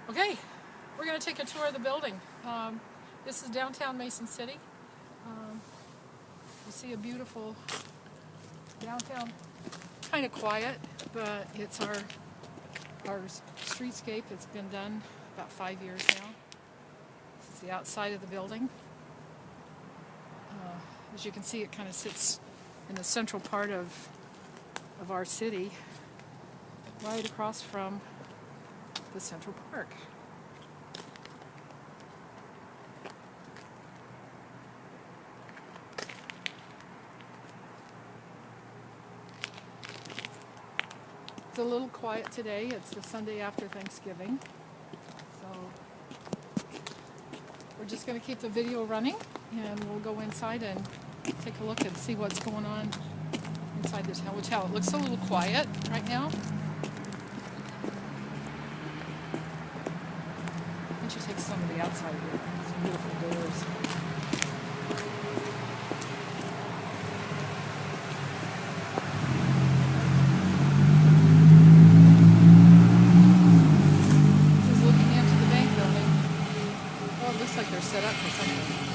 Okay, we're going to take a tour of the building. This is downtown Mason City. You see a beautiful downtown, kind of quiet, but it's our streetscape. It's been done about 5 years now. This is the outside of the building. As you can see, it kind of sits in the central part of our city, right across from the Central Park. It's a little quiet today. It's the Sunday after Thanksgiving. So we're just going to keep the video running and we'll go inside and take a look and see what's going on inside this hotel. It looks a little quiet right now. Why don't you take some of the outside here? Some beautiful doors. This is looking into the bank building. Oh, it looks like they're set up for something.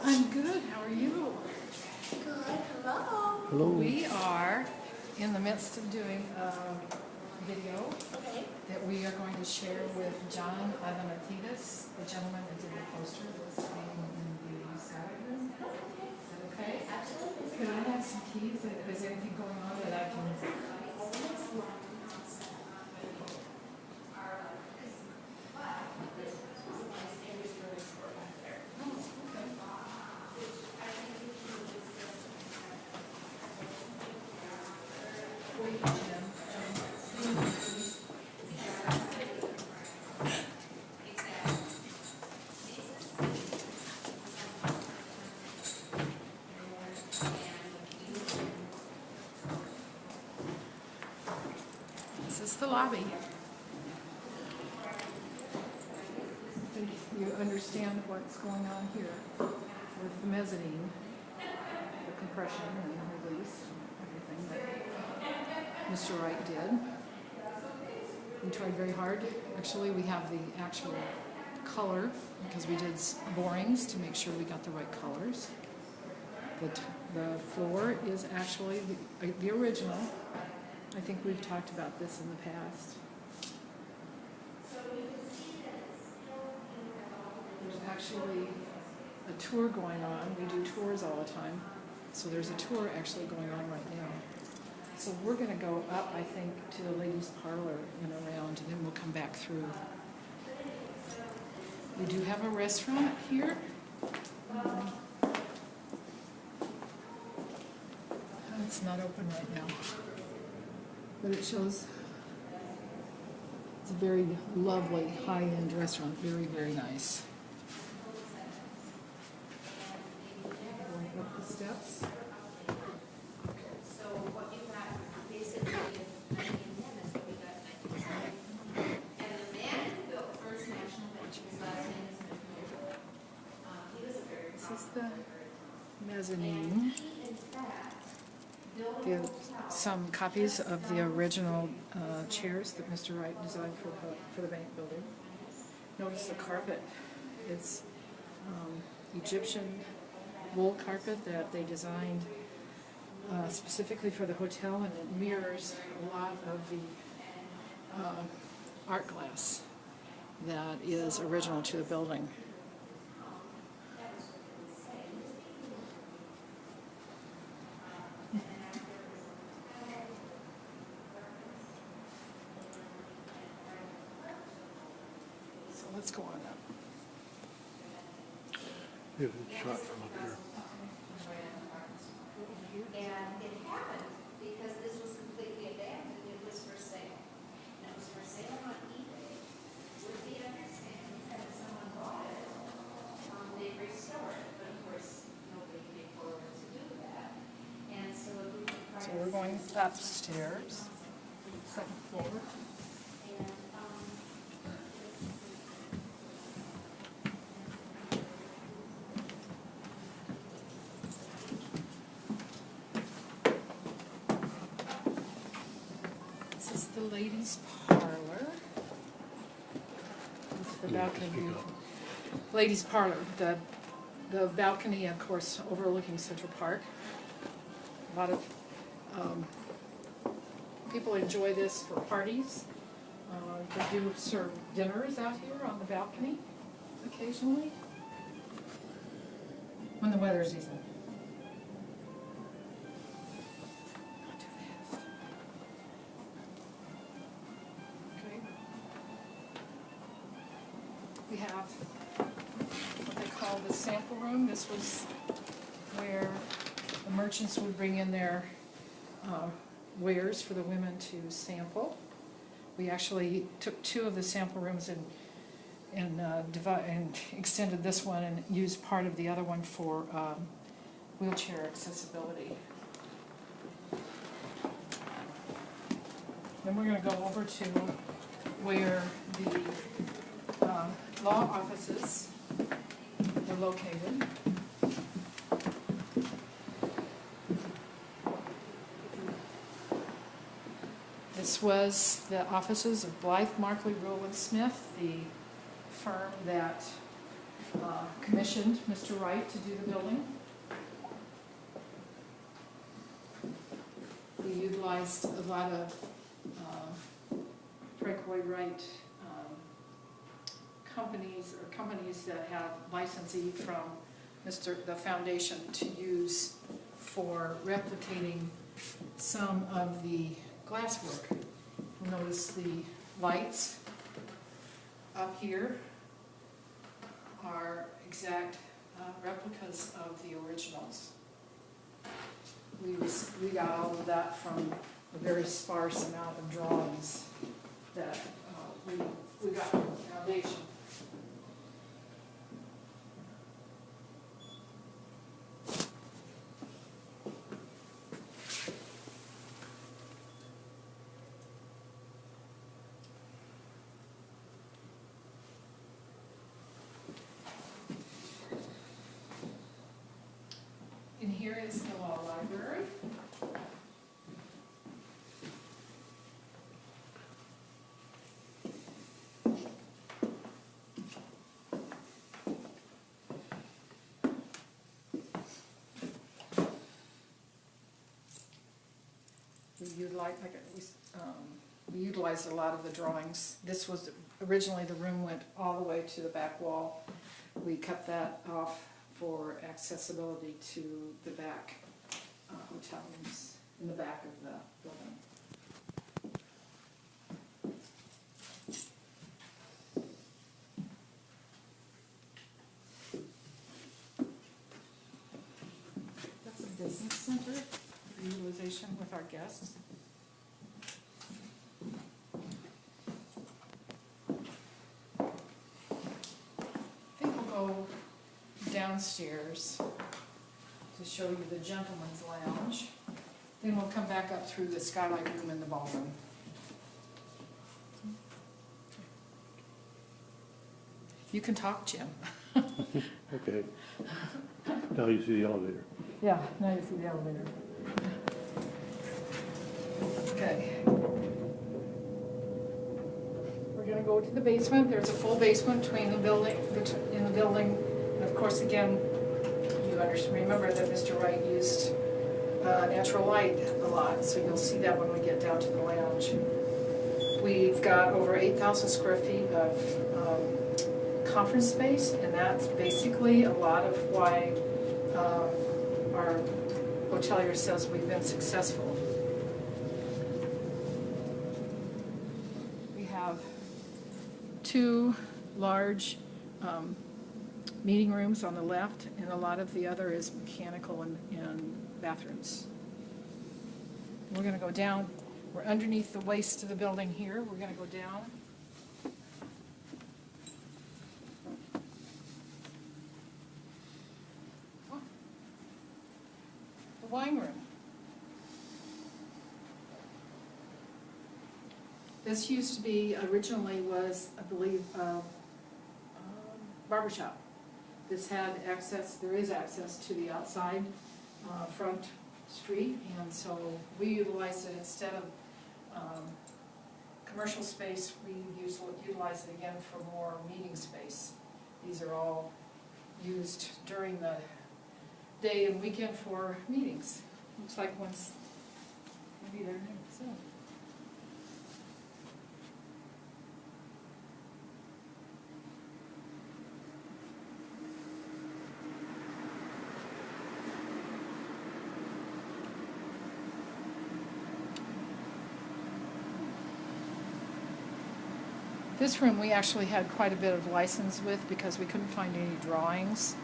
I'm good. How are you? Good. Hello. Hello. We are in the midst of doing a video Okay. that we are going to share with John Adamatides, the gentleman that did the poster that's staying in the salad room. Is that okay? Absolutely. Could I have some keys? Is there anything going on that I can... This is the lobby. I think you understand what's going on here with the mezzanine, the compression and release, and everything that Mr. Wright did. We tried very hard. Actually, we have the actual color because we did borings to make sure we got the right colors. The floor is actually the original. I think we've talked about this in the past. There's actually a tour going on. We do tours all the time. So there's a tour actually going on right now. So we're going to go up, I think, to the ladies' parlor and around, and then we'll come back through. We do have a restaurant here. It's not open right now. But it shows it's a very lovely high-end restaurant, very, very nice. Going up the steps. So what you got basically is 1910 is what we got 1910. And the man who built First National Bank, his last name is McNeil. He was a very This is the mezzanine. he, in fact, Give some copies of the original chairs that Mr. Wright designed for the bank building. Notice the carpet. It's Egyptian wool carpet that they designed specifically for the hotel, and it mirrors a lot of the art glass that is original to the building. So let's go on up. Here's a shot from up here. And it happened because this was completely abandoned, it was for sale. And it was for sale on eBay with the understanding that if someone bought it, they'd restore it, but of course, nobody came forward to do that. And so a group of So we're going artists- upstairs, second floor. And, This is the ladies' parlor. It's the Yeah, balcony. speak up. Ladies' parlor, the balcony, of course, overlooking Central Park. A lot of people enjoy this for parties. They do serve dinners out here on the balcony occasionally, when the weather's decent. Not too fast. Okay. We have what they call the sample room. This was where the merchants would bring in their wares for the women to sample. We actually took two of the sample rooms and extended this one and used part of the other one for wheelchair accessibility. Then we're going to go over to where the law offices were located. This was the offices of Blythe, Markley, Rule and Smith, the firm that commissioned Mr. Wright to do the building. We utilized a lot of Frank Lloyd Wright companies that have licensee from the foundation to use for replicating some of the glasswork. You'll notice the lights up here are exact replicas of the originals. We got all of that from a very sparse amount of drawings that we got from the foundation. And here is the law library. We utilized a lot of the drawings. This was originally, the room went all the way to the back wall. We cut that off for accessibility to the back hotel rooms in the back of the building. That's a business center for utilization with our guests. I think we'll go downstairs to show you the gentleman's lounge. Then we'll come back up through the skylight room and the ballroom. You can talk, Jim. Okay. Now you see the elevator. Yeah, now you see the elevator. Okay. We're gonna go to the basement. There's a full basement between the building, and of course, again, you remember that Mr. Wright used natural light a lot, so you'll see that when we get down to the lounge. We've got over 8,000 square feet of conference space, and that's basically a lot of why our hotelier says we've been successful. We have 2 large meeting rooms on the left, and a lot of the other is mechanical and bathrooms. We're gonna go down, we're underneath the waist of the building here, we're gonna go down. Oh, the wine room. This used to be, originally was, I believe, barber shop. This had access, there is access to the outside front street, and so we utilized it instead of commercial space, we utilize it again for more meeting space. These are all used during the day and weekend for meetings. Looks like one's maybe there now, so. This room we actually had quite a bit of license with because we couldn't find any drawings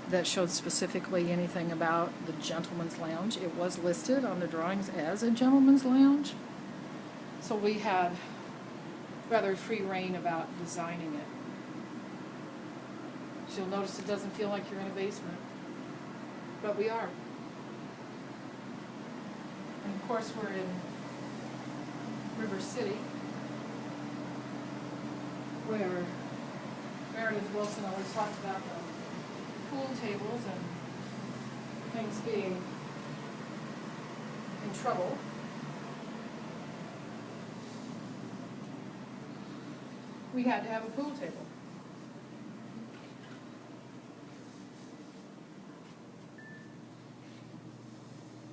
that showed specifically anything about the gentleman's lounge. It was listed on the drawings as a gentleman's lounge. So we had rather free reign about designing it. So you'll notice it doesn't feel like you're in a basement, but we are. And of course we're in River City, where Meredith Wilson always talked about the pool tables and things being in trouble. We had to have a pool table.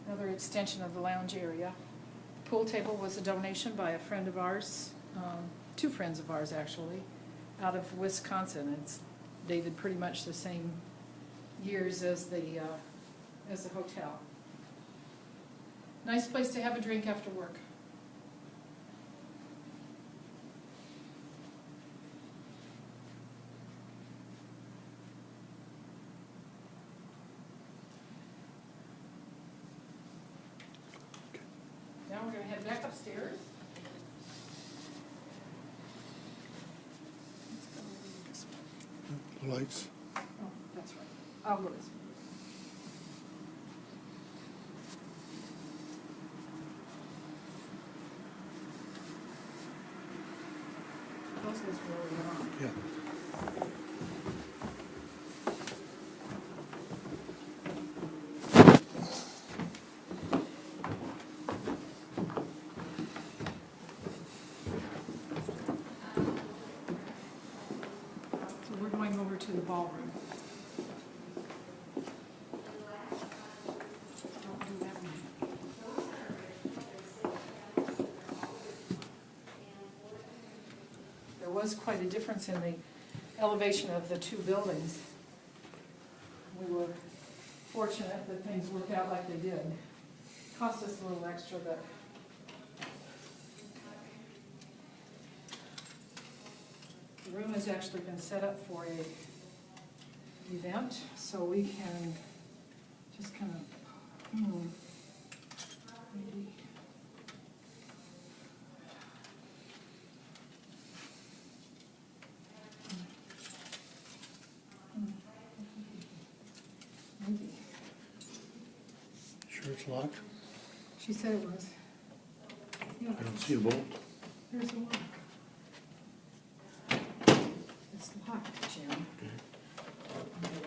Another extension of the lounge area. Pool table was a donation by a friend of ours, 2 friends of ours actually, out of Wisconsin. It's dated pretty much the same years as the hotel. Nice place to have a drink after work. Now we're going to head back upstairs. Lights. Oh, that's right. I'll go this way. Those ones were already on. Yeah. So we're going over to the ballroom. Don't do that one. There was quite a difference in the elevation of the 2 buildings. We were fortunate that things worked out like they did. Cost us a little extra, but the room has actually been set up for a event, so we can just kind of, maybe. Maybe. Sure it's locked? She said it was. Yeah, I don't see a bolt. there's a lock. It's locked, Jim. Okay.